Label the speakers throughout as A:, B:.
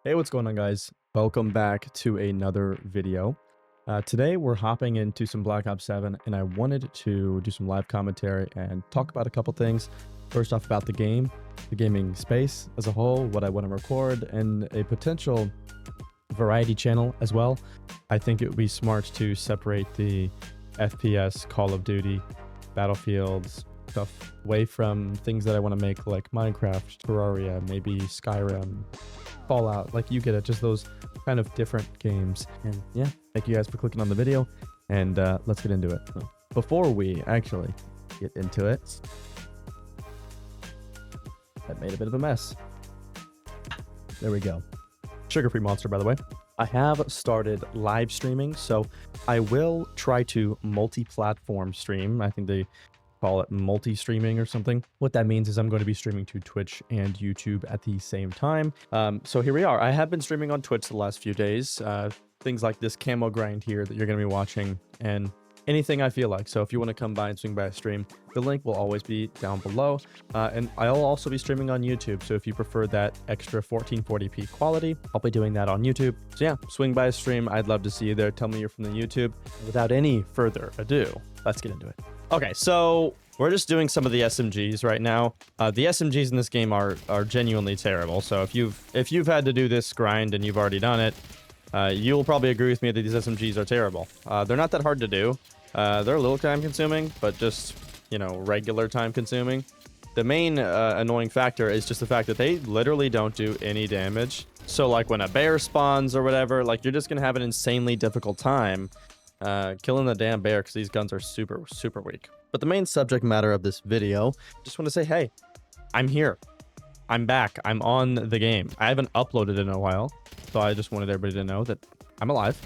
A: Hey, what's going on, guys? Welcome back to another video. Today we're hopping into some Black Ops 7, and I wanted to do some live commentary and talk about a couple things. First off, about the game, the gaming space as a whole, what I want to record, and a potential variety channel as well. I think it would be smart to separate the FPS, Call of Duty, Battlefields stuff away from things that I want to make, like Minecraft, Terraria, maybe Skyrim, Fallout. Like, you get it, just those kind of different games. And yeah, thank you guys for clicking on the video, and let's get into it. So, before we actually get into it, that made a bit of a mess. There we go. Sugar-free monster, by the way. I have started live streaming, so I will try to multi-platform stream. I think they call it multi-streaming or something. What that means is I'm going to be streaming to Twitch and YouTube at the same time. So here we are. I have been streaming on Twitch the last few days. Things like this camo grind here that you're going to be watching, and anything I feel like. So if you want to come by and swing by a stream, the link will always be down below. And I'll also be streaming on YouTube. So if you prefer that extra 1440p quality, I'll be doing that on YouTube. So yeah, swing by a stream. I'd love to see you there. Tell me you're from the YouTube. Without any further ado, let's get into it. Okay, so we're just doing some of the SMGs right now. The SMGs in this game are genuinely terrible. So if you've had to do this grind and you've already done it, you'll probably agree with me that these SMGs are terrible. They're not that hard to do. They're a little time consuming, but just, you know, regular time consuming. The main annoying factor is just the fact that they literally don't do any damage. So like when a bear spawns or whatever, like you're just gonna have an insanely difficult time killing the damn bear because these guns are super weak. But the main subject matter of this video, just want to say, hey, I'm here. I'm back. I'm on the game. I haven't uploaded in a while, so I just wanted everybody to know that I'm alive.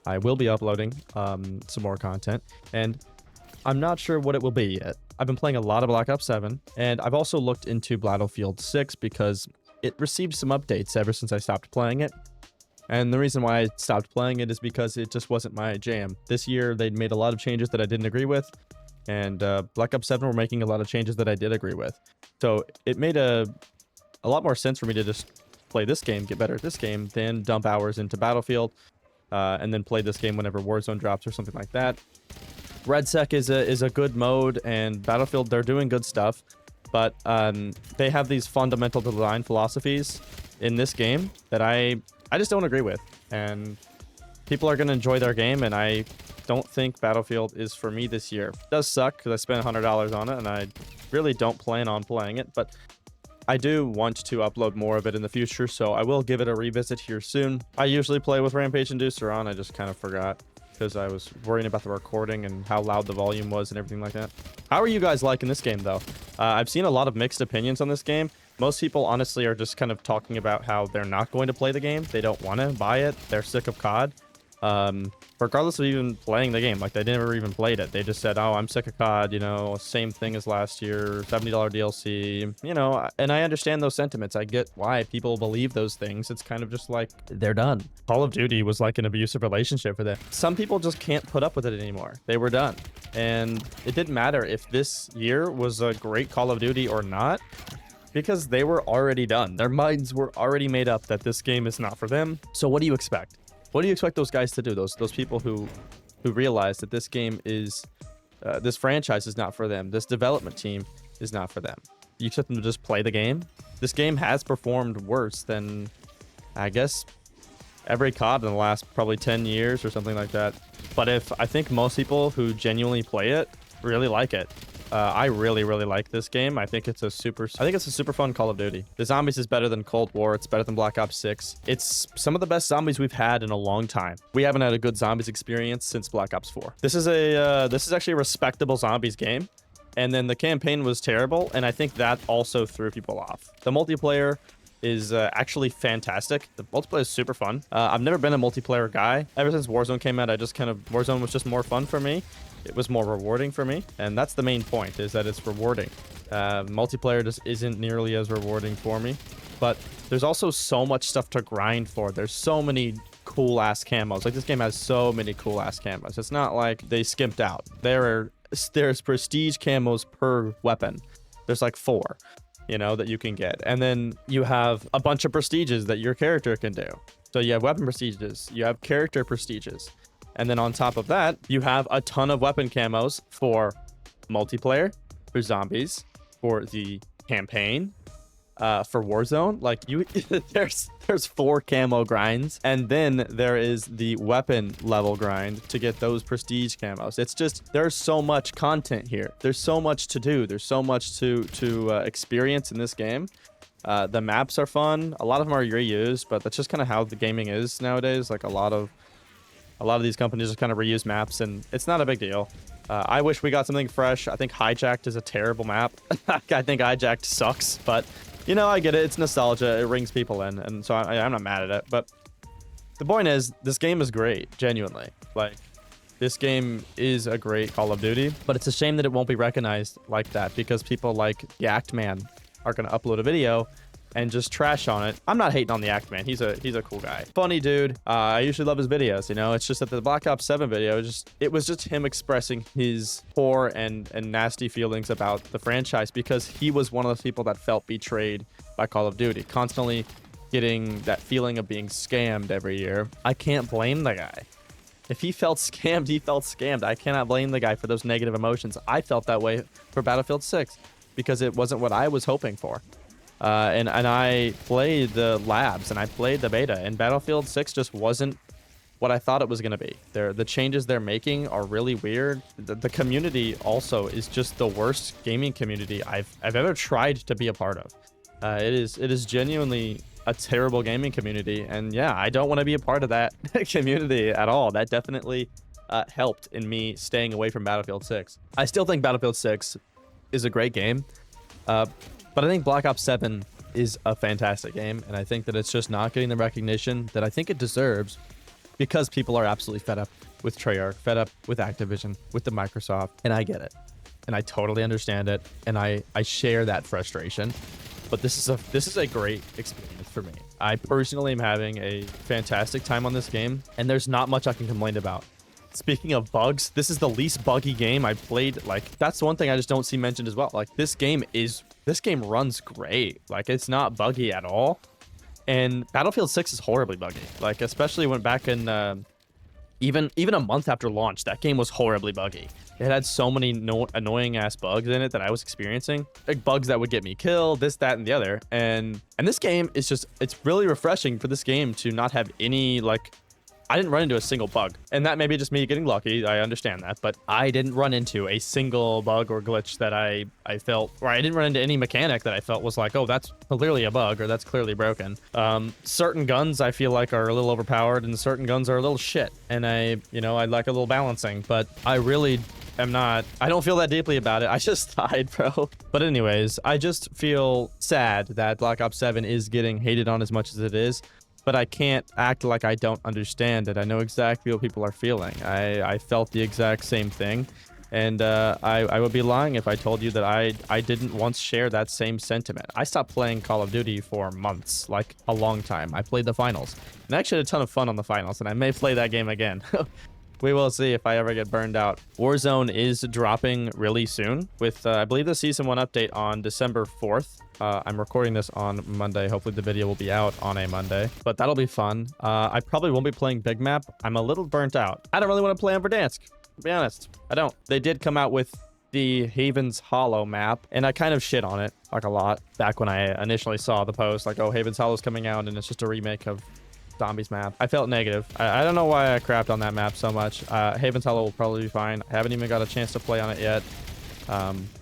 A: I will be uploading some more content, and I'm not sure what it will be yet. I've been playing a lot of Black Ops 7, and I've also looked into Battlefield 6 because it received some updates ever since I stopped playing it. And the reason why I stopped playing it is because it just wasn't my jam. This year, they'd made a lot of changes that I didn't agree with, and Black Ops 7 were making a lot of changes that I did agree with. So it made a lot more sense for me to just play this game, get better at this game, than dump hours into Battlefield, and then play this game whenever Warzone drops or something like that. RedSec is a good mode, and Battlefield, they're doing good stuff, but they have these fundamental design philosophies in this game that I just don't agree with, and people are going to enjoy their game, and I don't think Battlefield is for me this year. It does suck because I spent $100 on it, and I really don't plan on playing it, but I do want to upload more of it in the future, so I will give it a revisit here soon. I usually play with Rampage Inducer on. I just kind of forgot because I was worrying about the recording and how loud the volume was and everything like that. How are you guys liking this game, though? I've seen a lot of mixed opinions on this game. Most people, honestly, are just kind of talking about how they're not going to play the game. They don't want to buy it. They're sick of COD. Regardless of even playing the game. Like, they never even played it. They just said, oh, I'm sick of COD, you know, same thing as last year, $70 DLC, you know, and I understand those sentiments. I get why people believe those things. It's kind of just like, they're done. Call of Duty was like an abusive relationship for them. Some people just can't put up with it anymore. They were done. And it didn't matter if this year was a great Call of Duty or not, because they were already done. Their minds were already made up that this game is not for them. So what do you expect? What do you expect those guys to do? Those people who realize that this game is, this franchise is not for them. This development team is not for them. You expect them to just play the game? This game has performed worse than, I guess, every COD in the last probably 10 years or something like that. But I think most people who genuinely play it really like it. I really like this game. I think it's a super fun Call of Duty. The zombies is better than Cold War. It's better than Black Ops 6. It's some of the best zombies we've had in a long time. We haven't had a good zombies experience since Black Ops 4. This is actually a respectable zombies game. And then the campaign was terrible, and I think that also threw people off. The multiplayer is actually fantastic. The multiplayer is super fun. I've never been a multiplayer guy. Ever since Warzone came out, Warzone was just more fun for me. It was more rewarding for me, and that's the main point, is that it's rewarding. Multiplayer just isn't nearly as rewarding for me, but there's also so much stuff to grind for. There's so many cool ass camos. Like, this game has so many cool ass camos. It's not like they skimped out. There's prestige camos per weapon. There's like 4. you know, that you can get. And then you have a bunch of prestiges that your character can do. So you have weapon prestiges, you have character prestiges. And then on top of that, you have a ton of weapon camos for multiplayer, for zombies, for the campaign, for Warzone. Like there's 4 camo grinds, and then there is the weapon level grind to get those prestige camos. It's just, there's so much content here. There's so much to do. There's so much to experience in this game. The maps are fun. A lot of them are reused, but that's just kind of how the gaming is nowadays. Like a lot of these companies just kind of reuse maps, and it's not a big deal. I wish we got something fresh. I think Hijacked is a terrible map. I think Hijacked sucks, but you know, I get it. It's nostalgia. It rings people in, and so I'm not mad at it. But the point is, this game is great, genuinely. Like, this game is a great Call of Duty, but it's a shame that it won't be recognized like that because people like the Act Man are going to upload a video and just trash on it. I'm not hating on the Act Man. He's a cool guy. Funny dude. I usually love his videos, you know? It's just that the Black Ops 7 video, it was just him expressing his poor and nasty feelings about the franchise because he was one of those people that felt betrayed by Call of Duty, constantly getting that feeling of being scammed every year. I can't blame the guy. If he felt scammed, he felt scammed. I cannot blame the guy for those negative emotions. I felt that way for Battlefield 6 because it wasn't what I was hoping for. And I played the labs and I played the beta, and Battlefield 6 just wasn't what I thought it was going to be. The changes they're making are really weird. The community also is just the worst gaming community I've ever tried to be a part of. It is genuinely a terrible gaming community, and yeah, I don't want to be a part of that community at all. That definitely helped in me staying away from Battlefield 6. I still think Battlefield 6 is a great game. But I think Black Ops 7 is a fantastic game, and I think that it's just not getting the recognition that I think it deserves because people are absolutely fed up with Treyarch, fed up with Activision, with the Microsoft, and I get it. And I totally understand it, and I share that frustration. But this is a great experience for me. I personally am having a fantastic time on this game, and there's not much I can complain about. Speaking of bugs, this is the least buggy game I've played. Like, that's the one thing I just don't see mentioned as well. Like, this game runs great. Like, it's not buggy at all. And Battlefield 6 is horribly buggy. Like, especially when back in even a month after launch, that game was horribly buggy. It had so many annoying ass bugs in it that I was experiencing. Like bugs that would get me killed, this, that, and the other. And this game is just, it's really refreshing for this game to not have any, like, I didn't run into a single bug, and that may be just me getting lucky. I understand that, but I didn't run into a single bug or glitch that I felt, or I didn't run into any mechanic that I felt was like, oh, that's clearly a bug or that's clearly broken. Certain guns I feel like are a little overpowered, and certain guns are a little shit, and I like a little balancing, but I really am not. I don't feel that deeply about it. I just died, bro. But anyways, I just feel sad that Black Ops 7 is getting hated on as much as it is. But I can't act like I don't understand it. I know exactly what people are feeling. I felt the exact same thing. And I would be lying if I told you that I didn't once share that same sentiment. I stopped playing Call of Duty for months, like a long time. I played the finals. And I actually had a ton of fun on the finals, and I may play that game again. We will see if I ever get burned out. Warzone is dropping really soon with, I believe, the Season 1 update on December 4th. I'm recording this on Monday. Hopefully the video will be out on a Monday, but that'll be fun. I probably won't be playing Big Map. I'm a little burnt out. I don't really want to play on Verdansk, to be honest. I don't. They did come out with the Haven's Hollow map, and I kind of shit on it, like a lot, back when I initially saw the post, like, oh, Haven's Hollow's coming out, and it's just a remake of Zombies map. I felt negative. I don't know why I crapped on that map so much. Haven's Hollow will probably be fine. I haven't even got a chance to play on it yet.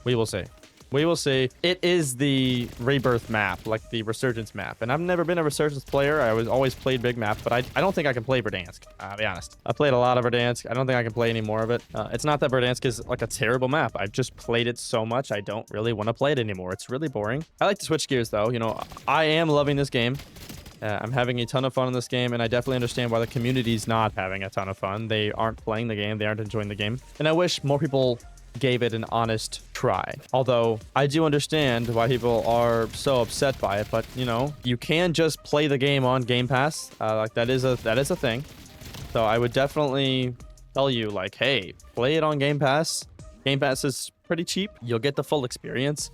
A: We will see. We will see. It is the Rebirth map, like the Resurgence map. And I've never been a Resurgence player. I always played Big Map, but I don't think I can play Verdansk, I'll be honest. I played a lot of Verdansk. I don't think I can play any more of it. It's not that Verdansk is like a terrible map. I've just played it so much, I don't really want to play it anymore. It's really boring. I like to switch gears, though. You know, I am loving this game. I'm having a ton of fun in this game, and I definitely understand why the community's not having a ton of fun. They aren't playing the game. They aren't enjoying the game. And I wish more people gave it an honest try. Although I do understand why people are so upset by it, but you know, you can just play the game on Game Pass. Like that is a thing. So I would definitely tell you, like, hey, play it on Game Pass. Game Pass is pretty cheap. You'll get the full experience.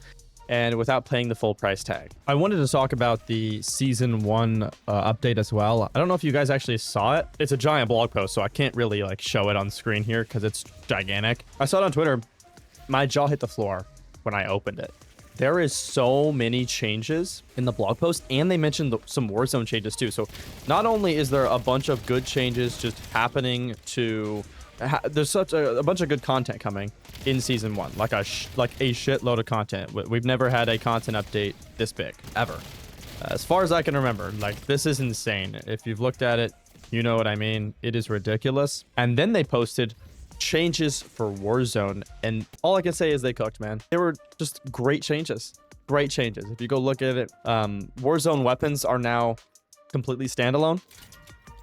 A: and without paying the full price tag. I wanted to talk about the season 1 update as well. I don't know if you guys actually saw it. It's a giant blog post, so I can't really like show it on screen here because it's gigantic. I saw it on Twitter. My jaw hit the floor when I opened it. There is so many changes in the blog post, and they mentioned some Warzone changes too. So not only is there a bunch of good changes just happening to... there's such a bunch of good content coming in season 1, like a shitload of content. We've never had a content update this big ever, as far as I can remember. Like, this is insane. If you've looked at it, you know what I mean. It is ridiculous. And then they posted changes for Warzone, and all I can say is they cooked, man. They were just great changes. Great changes. If you go look at it, Warzone weapons are now completely standalone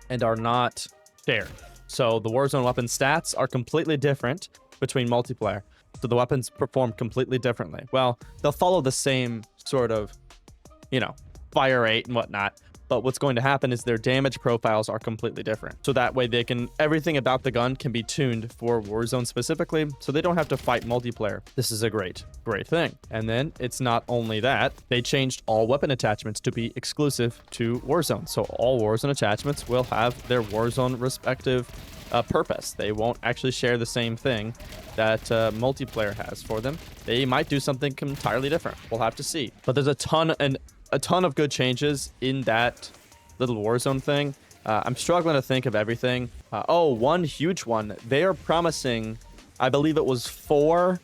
A: and are not shared. So the Warzone weapon stats are completely different between multiplayer. So the weapons perform completely differently. Well, they'll follow the same sort of, you know, fire rate and whatnot. But what's going to happen is their damage profiles are completely different. So that way they can, everything about the gun can be tuned for Warzone specifically, so they don't have to fight multiplayer. This is a great thing. And then it's not only that, they changed all weapon attachments to be exclusive to Warzone. So all Warzone attachments will have their Warzone respective purpose. They won't actually share the same thing that multiplayer has for them. They might do something entirely different. We'll have to see. But there's a ton of good changes in that little Warzone thing. I'm struggling to think of everything. One huge one. They are promising, I believe it was 4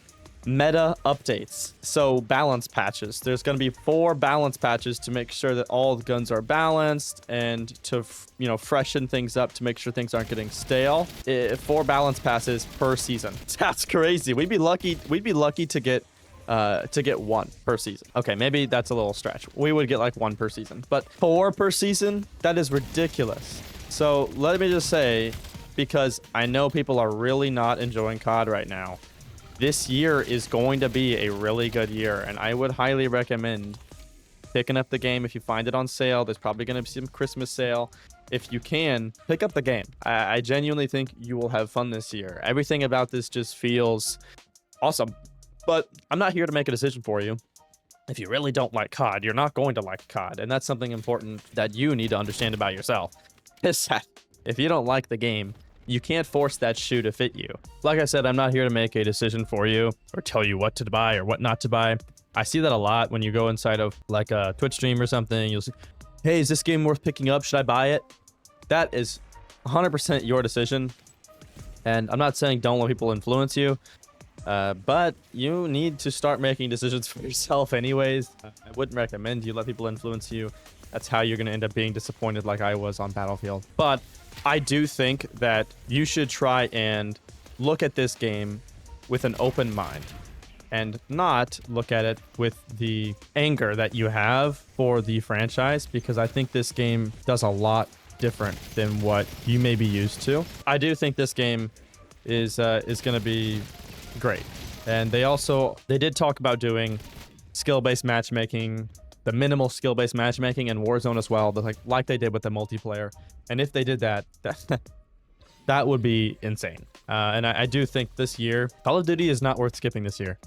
A: meta updates. So balance patches. There's going to be 4 balance patches to make sure that all the guns are balanced and to, you know, freshen things up to make sure things aren't getting stale. 4 balance passes per season. That's crazy. We'd be lucky to get 1 per season. Okay, maybe that's a little stretch. We would get like 1 per season, but 4 per season, that is ridiculous. So let me just say, because I know people are really not enjoying COD right now, this year is going to be a really good year, and I would highly recommend picking up the game if you find it on sale. There's probably going to be some Christmas sale. If you can, pick up the game. I genuinely think you will have fun this year. Everything about this just feels awesome. But I'm not here to make a decision for you. If you really don't like COD, you're not going to like COD. And that's something important that you need to understand about yourself. Is that if you don't like the game, you can't force that shoe to fit you. Like I said, I'm not here to make a decision for you or tell you what to buy or what not to buy. I see that a lot when you go inside of like a Twitch stream or something. You'll see, hey, is this game worth picking up? Should I buy it? That is 100% your decision. And I'm not saying don't let people influence you. But you need to start making decisions for yourself anyways. I wouldn't recommend you let people influence you. That's how you're going to end up being disappointed like I was on Battlefield. But I do think that you should try and look at this game with an open mind and not look at it with the anger that you have for the franchise, because I think this game does a lot different than what you may be used to. I do think this game is going to be great. And they did talk about doing skill-based matchmaking, the minimal skill-based matchmaking, and Warzone as well, like they did with the multiplayer. And if they did that that would be insane. And I do think this year Call of Duty is not worth skipping this year.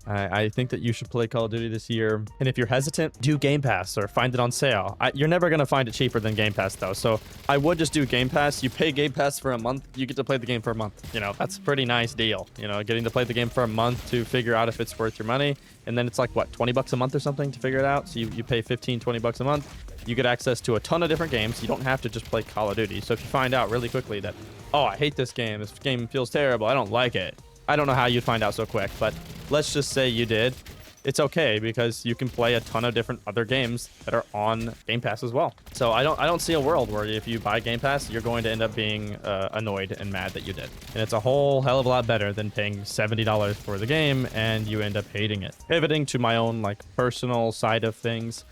A: I think that you should play Call of Duty this year. And if you're hesitant, do Game Pass or find it on sale. You're never going to find it cheaper than Game Pass, though. So I would just do Game Pass. You pay Game Pass for a month, you get to play the game for a month. You know, that's a pretty nice deal. You know, getting to play the game for a month to figure out if it's worth your money. And then it's like, what, 20 bucks a month or something to figure it out? So you pay 15, 20 bucks a month. You get access to a ton of different games. You don't have to just play Call of Duty. So if you find out really quickly that, oh, I hate this game feels terrible, I don't like it. I don't know how you'd find out so quick, but let's just say you did. It's okay, because you can play a ton of different other games that are on Game Pass as well. So I don't see a world where if you buy Game Pass, you're going to end up being annoyed and mad that you did. And it's a whole hell of a lot better than paying $70 for the game and you end up hating it. Pivoting to my own like personal side of things,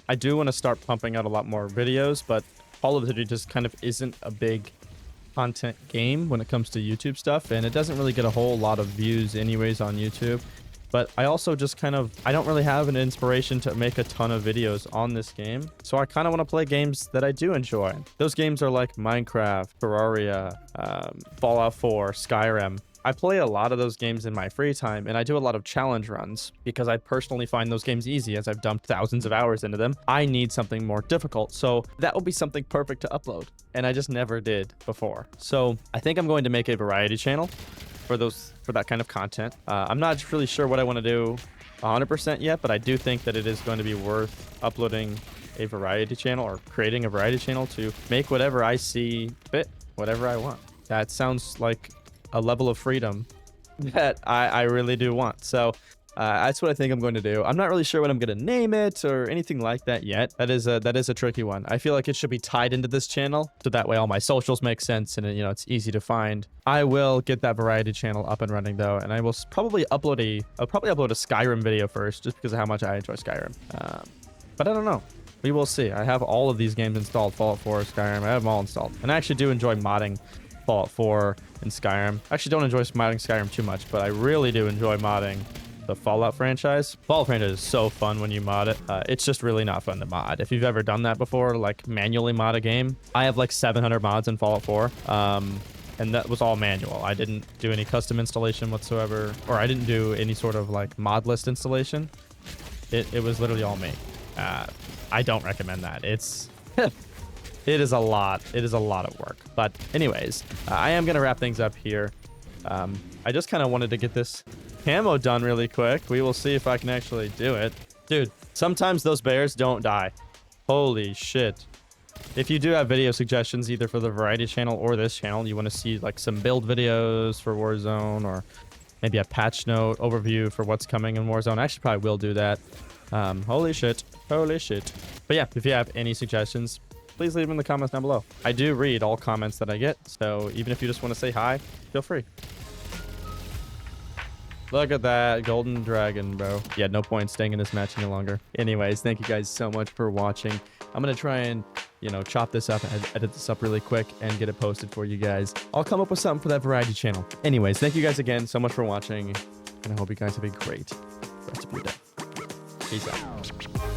A: I do want to start pumping out a lot more videos, but Call of Duty just kind of isn't a big content game when it comes to YouTube stuff, and it doesn't really get a whole lot of views anyways on YouTube. But I also just I don't really have an inspiration to make a ton of videos on this game, so I kind of want to play games that I do enjoy. Those games are like Minecraft, Terraria, Fallout 4, Skyrim. I play a lot of those games in my free time, and I do a lot of challenge runs because I personally find those games easy as I've dumped thousands of hours into them. I need something more difficult, so that will be something perfect to upload, and I just never did before. So I think I'm going to make a variety channel for that kind of content. I'm not really sure what I want to do 100% yet, but I do think that it is going to be worth uploading a variety channel or creating a variety channel to make whatever I see fit, whatever I want. That sounds like a level of freedom that I really do want. So that's what I think I'm going to do. I'm not really sure what I'm going to name it or anything like that yet. That is a tricky one. I feel like it should be tied into this channel, so that way all my socials make sense and it's easy to find. I will get that variety channel up and running though, and I will probably upload a Skyrim video first, just because of how much I enjoy Skyrim. But I don't know. We will see. I have all of these games installed: Fallout 4, Skyrim. I have them all installed, and I actually do enjoy modding Fallout 4 and Skyrim. I actually don't enjoy modding Skyrim too much, but I really do enjoy modding the Fallout franchise. Fallout franchise is so fun when you mod it. It's just really not fun to mod. If you've ever done that before, like manually mod a game, I have like 700 mods in Fallout 4. And that was all manual. I didn't do any custom installation whatsoever, or I didn't do any sort of like mod list installation. It was literally all me. I don't recommend that. It's it is a lot. It is a lot of work. But anyways, I am gonna wrap things up here. I just kind of wanted to get this camo done really quick. We will see if I can actually do it. Dude, sometimes those bears don't die. Holy shit. If you do have video suggestions, either for the variety channel or this channel, you want to see like some build videos for Warzone, or maybe a patch note overview for what's coming in Warzone. I actually probably will do that. Holy shit. Holy shit. But yeah, if you have any suggestions, please leave them in the comments down below. I do read all comments that I get, so even if you just want to say hi, feel free. Look at that golden dragon, bro. Yeah, no point staying in this match any longer. Anyways, thank you guys so much for watching. I'm gonna try and chop this up and edit this up really quick and get it posted for you guys. I'll come up with something for that variety channel. Anyways, thank you guys again so much for watching, and I hope you guys have a great rest of your day. Peace out.